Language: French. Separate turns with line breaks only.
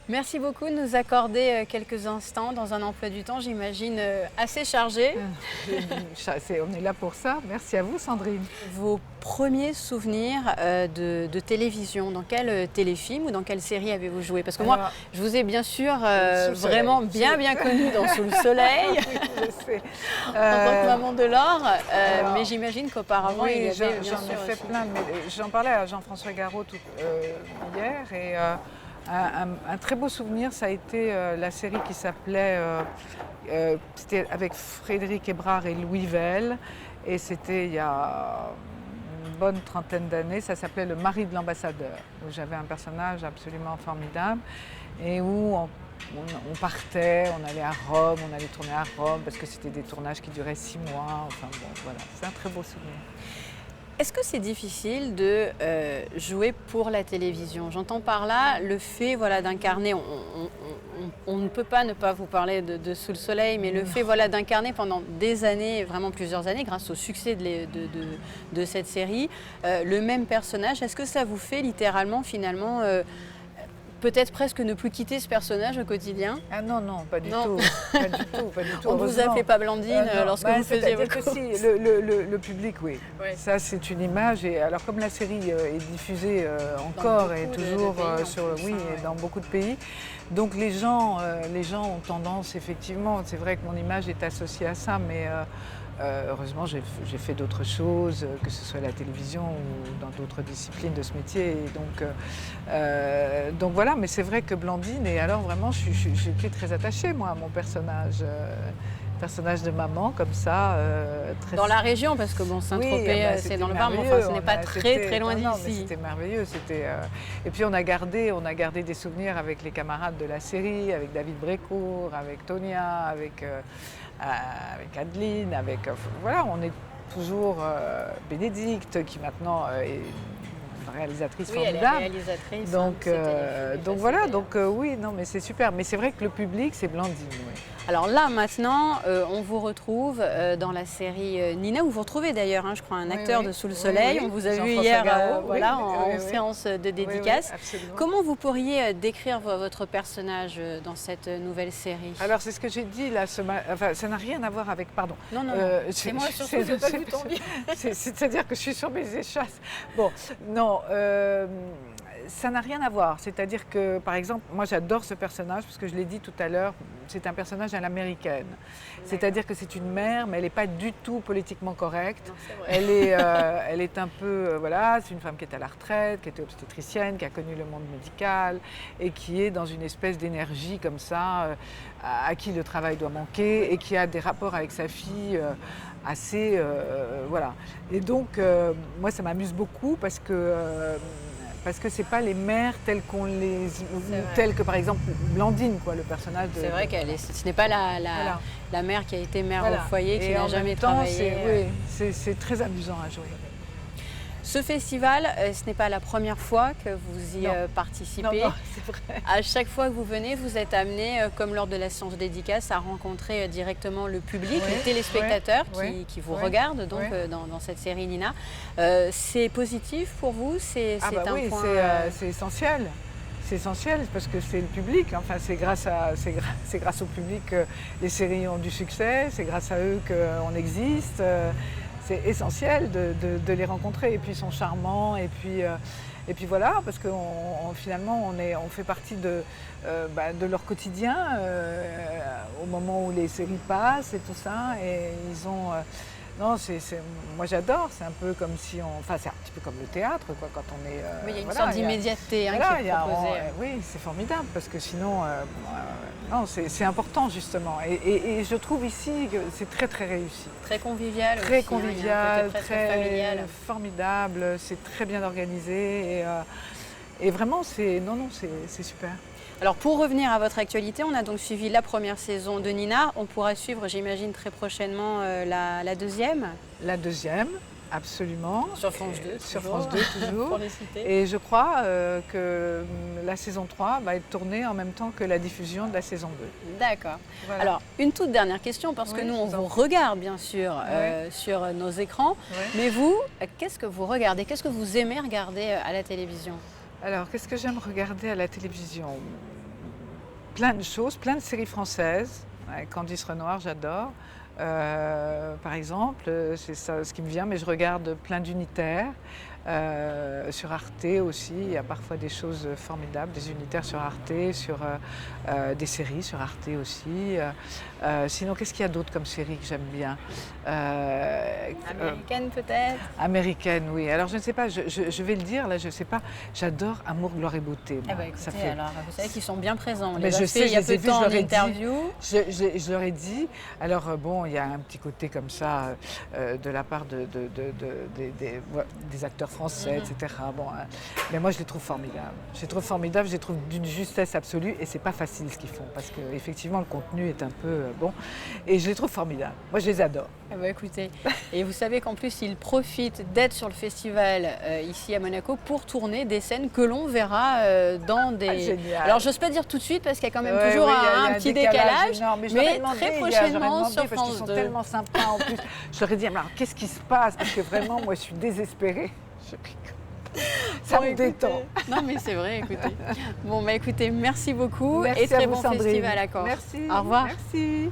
Merci beaucoup de nous accorder quelques instants dans un emploi du temps, j'imagine, assez chargé.
On est là pour ça. Merci à vous, Sandrine.
Vos premiers souvenirs de télévision, dans quel téléfilm ou dans quelle série avez-vous joué? Parce que moi, je vous ai bien sûr vraiment bien connu dans Sous le soleil,
Oui, je sais.
en tant que maman de Laure, mais j'imagine qu'auparavant, il y avait bien sûr
j'en ai fait
aussi.
plein. J'en parlais à Jean-François Garot hier et un très beau souvenir, ça a été la série qui s'appelait, c'était avec Frédéric Hébrard et Louis Vell, et c'était il y a une bonne trentaine d'années, ça s'appelait Le mari de l'ambassadeur, où j'avais un personnage absolument formidable et où on partait, on allait à Rome, on allait tourner à Rome parce que c'était des tournages qui duraient 6 mois, enfin bon voilà, c'est un très beau souvenir.
Est-ce que c'est difficile de jouer pour la télévision? J'entends par là le fait d'incarner, on ne peut pas ne pas vous parler de Sous le soleil, mais le fait d'incarner pendant des années, vraiment plusieurs années, grâce au succès de cette série, le même personnage, est-ce que ça vous fait littéralement finalement peut-être presque ne plus quitter ce personnage au quotidien?
Ah non, pas du tout. Pas du tout, pas du tout.
On ne vous appelait pas Blandine lorsque vous faisiez votre course.
Si, le public, oui. Ouais. Ça, c'est une image. Et alors, comme la série est diffusée encore et toujours dans beaucoup de pays, donc les gens ont tendance, effectivement, c'est vrai que mon image est associée à ça, mais heureusement, j'ai fait d'autres choses, que ce soit à la télévision ou dans d'autres disciplines de ce métier. Et donc voilà, mais c'est vrai que Blandine, et alors vraiment, j'étais très attachée, moi, à mon personnage. Personnage de maman, comme ça.
Dans la région, parce que Saint-Tropez, c'est dans le Var, mais enfin, ce n'est pas très loin d'ici.
C'était merveilleux. Et puis on a gardé des souvenirs avec les camarades de la série, avec David Brécourt, avec Tonia, avec Adeline, voilà, on est toujours Bénédicte, qui maintenant est une réalisatrice formidable.
Elle est réalisatrice.
Donc voilà, oui, non, mais c'est super. Mais c'est vrai que le public, c'est Blandine, oui.
Alors là, maintenant, on vous retrouve dans la série Nina, où vous retrouvez d'ailleurs, je crois, un acteur de Sous le soleil. On vous a vu hier en séance de dédicace. Comment vous pourriez décrire votre personnage dans cette nouvelle série?
Alors, c'est ce que j'ai dit là, enfin, ça n'a rien à voir avec... Pardon.
Non, c'est moi surtout, je n'ai pas vu ton vie.
C'est-à-dire que je suis sur mes échasses. Bon, non... ça n'a rien à voir. C'est-à-dire que, par exemple, moi j'adore ce personnage parce que je l'ai dit tout à l'heure, c'est un personnage à l'américaine. C'est-à-dire que c'est une mère, mais elle n'est pas du tout politiquement correcte.
Non, c'est vrai.
Elle est un peu, c'est une femme qui est à la retraite, qui était obstétricienne, qui a connu le monde médical et qui est dans une espèce d'énergie comme ça, à qui le travail doit manquer et qui a des rapports avec sa fille assez, voilà. Et donc, moi ça m'amuse beaucoup parce que c'est pas les mères telles telles que par exemple Blandine, quoi, le personnage de...
C'est vrai ce n'est pas la mère qui a été mère au foyer, qui n'a jamais travaillé.
C'est très amusant à jouer.
Ce festival, ce n'est pas la première fois que vous y participez.
Non, c'est vrai.
À chaque fois que vous venez, vous êtes amené, comme lors de la séance dédicace, à rencontrer directement le public, les téléspectateurs qui vous regardent donc, dans cette série Nina. C'est positif pour vous? C'est
essentiel. C'est essentiel parce que c'est le public. Enfin, c'est grâce au public que les séries ont du succès. C'est grâce à eux qu'on existe. C'est essentiel de les rencontrer. Et puis ils sont charmants. Et puis voilà, parce que finalement on fait partie de leur quotidien au moment où les séries passent et tout ça. Et ils ont... moi j'adore, c'est un peu comme si c'est un petit peu comme le théâtre, quoi, quand on est...
il y a une sorte d'immédiateté qui est proposée.
Oui, c'est formidable, parce que sinon, c'est important justement. Et je trouve ici que c'est très très réussi.
Très convivial
très
aussi,
convivial,
très familial.
Formidable, c'est très bien organisé. Et vraiment, c'est super.
Alors pour revenir à votre actualité, on a donc suivi la première saison de Nina. On pourra suivre, j'imagine, très prochainement la deuxième.
La deuxième, absolument.
Sur France 2,
Sur France 2, toujours.
Pour les citer.
Et je crois que la saison 3 va être tournée en même temps que la diffusion de la saison 2.
D'accord. Voilà. Alors, une toute dernière question, parce que nous, on vous regarde, bien sûr, sur nos écrans. Mais vous, qu'est-ce que vous regardez? Qu'est-ce que vous aimez regarder à la télévision?
Alors, qu'est-ce que j'aime regarder à la télévision? Plein de choses, plein de séries françaises. Ouais, Candice Renoir, j'adore. Par exemple, c'est ça ce qui me vient, mais je regarde plein d'unitaires. Sur Arte aussi, il y a parfois des choses formidables, des unitaires sur Arte, sur des séries sur Arte aussi. Sinon, qu'est-ce qu'il y a d'autre comme série que j'aime bien?
Américaine peut-être?
Américaine, oui. Alors je ne sais pas, je vais le dire, là, je ne sais pas, j'adore Amour, gloire et beauté.
Eh ben, écoutez, alors, vous savez qu'ils sont bien présents. On
Mais
les a
je
fait
sais,
il y a
je
peu
les ai
de
vus,
temps
je
en
leur ai dit.
interview.
Je leur ai dit, alors bon, il y a un petit côté comme ça de la part des acteurs français, etc. Bon, hein. Mais moi je les trouve formidables. Je les trouve formidables, je les trouve d'une justesse absolue et c'est pas facile ce qu'ils font parce qu'effectivement le contenu est un peu bon. Et je les trouve formidables. Moi je les adore.
Eh ben, écoutez, et vous savez qu'en plus ils profitent d'être sur le festival ici à Monaco pour tourner des scènes que l'on verra dans des...
Ah, génial.
Alors j'ose pas dire tout de suite parce qu'il y a quand même
Ouais,
toujours
oui, il y a
un petit décalage,
énorme. Mais, je
mais
leur ai demandé,
très
j'aurais
prochainement
demandé,
sur
parce qu'ils
France
sont
2.
tellement sympas en plus. Je leur ai dit, mais alors qu'est-ce qui se passe? Parce que vraiment, moi je suis désespérée. Je rigole. Ça
Bon,
me
écoutez,
détend.
Non mais c'est vrai, écoutez. Bon bah écoutez, merci beaucoup
Merci
et très
à vous,
bon
Sandrine.
festival à Corse.
Merci.
Au revoir.
Merci.